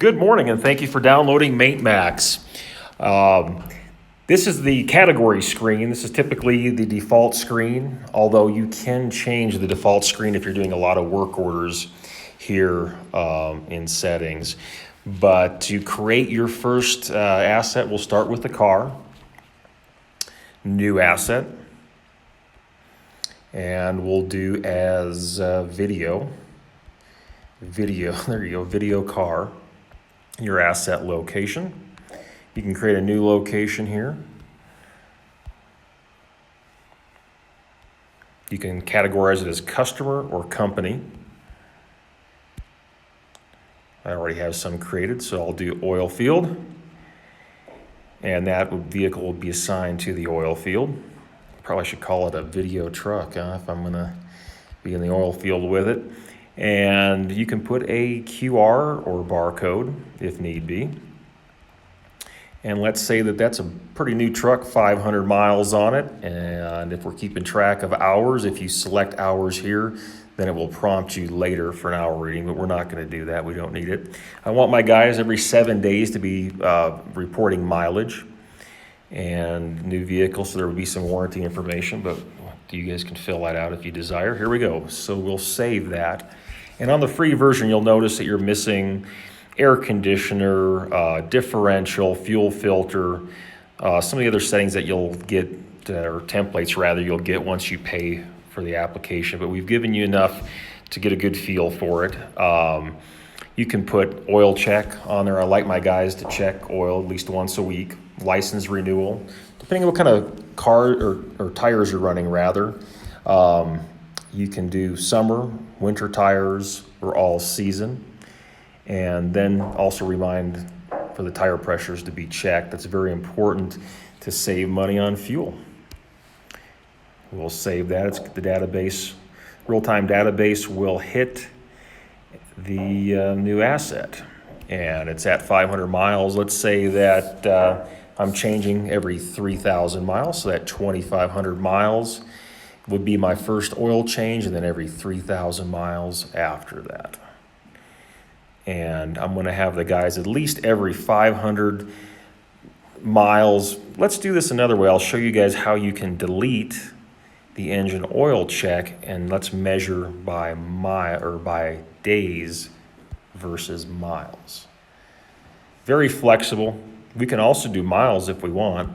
Good morning, and thank you for downloading MaintMax. This is the category screen. This is typically the default screen, although you can change the default screen if you're doing a lot of work orders here in settings. But to create your first asset, we'll start with the car, new asset, and we'll do as video, there you go, video car. Your asset location. You can create a new location here. You can categorize it as customer or company. I already have some created, so I'll do oil field. And that vehicle will be assigned to the oil field. Probably should call it a video truck if I'm gonna be in the oil field with it. And you can put a QR or barcode if need be. And let's say that that's a pretty new truck, 500 miles on it. And if we're keeping track of hours, if you select hours here, then it will prompt you later for an hour reading, but we're not going to do that. We don't need it. I want my guys every 7 days to be reporting mileage and new vehicles, so there will be some warranty information, but you guys can fill that out if you desire. Here we go. So we'll save that. And on the free version, you'll notice that you're missing air conditioner, differential, fuel filter, some of the other settings that you'll get, or templates rather, you'll get once you pay for the application. But we've given you enough to get a good feel for it. You can put oil check on there. I like my guys to check oil at least once a week. License renewal, depending on what kind of car or tires you're running rather. You can do summer, winter tires, or all season. And then also remind for the tire pressures to be checked. That's very important to save money on fuel. We'll save that. It's the database, real-time database will hit the new asset. And it's at 500 miles. Let's say that I'm changing every 3,000 miles, so that 2,500 miles would be my first oil change, and then every 3,000 miles after that. And I'm going to have the guys at least every 500 miles. Let's do this another way. I'll show you guys how you can delete the engine oil check, and let's measure by by days versus miles. Very flexible. We can also do miles if we want.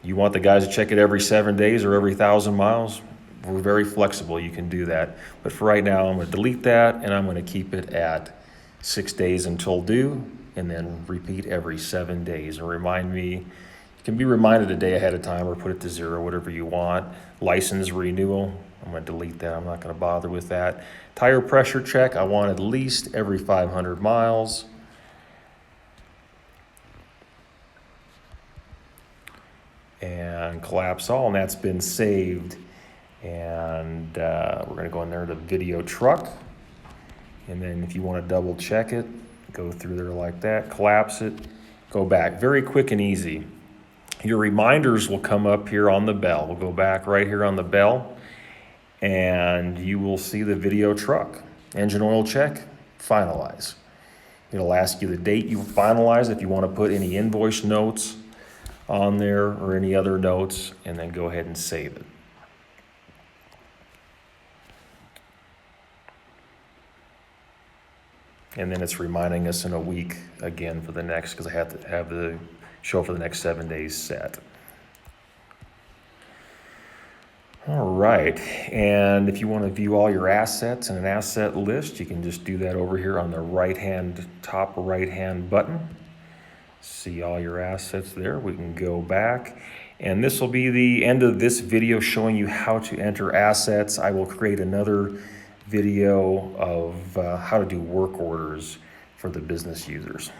You want the guys to check it every 7 days or every 1,000 miles? We're very flexible. You can do that. But for right now, I'm going to delete that, and I'm going to keep it at 6 days until due, and then repeat every 7 days. And remind me, you can be reminded a day ahead of time or put it to 0, whatever you want. License renewal, I'm going to delete that. I'm not going to bother with that. Tire pressure check, I want at least every 500 miles. And collapse all, and that's been saved. And we're going to go in there to video truck. And then if you want to double check it, go through there like that, collapse it, go back. Very quick and easy. Your reminders will come up here on the bell. We'll go back right here on the bell, and you will see the video truck. Engine oil check, finalize. It'll ask you the date you finalize, if you want to put any invoice notes on there or any other notes, and then go ahead and save it. And then it's reminding us in a week again for the next, because I have to have the show for the next 7 days set. All right, and if you want to view all your assets in an asset list, you can just do that over here on the top right-hand button. See all your assets there. We can go back, and this will be the end of this video showing you how to enter assets. I will create another video of how to do work orders for the business users.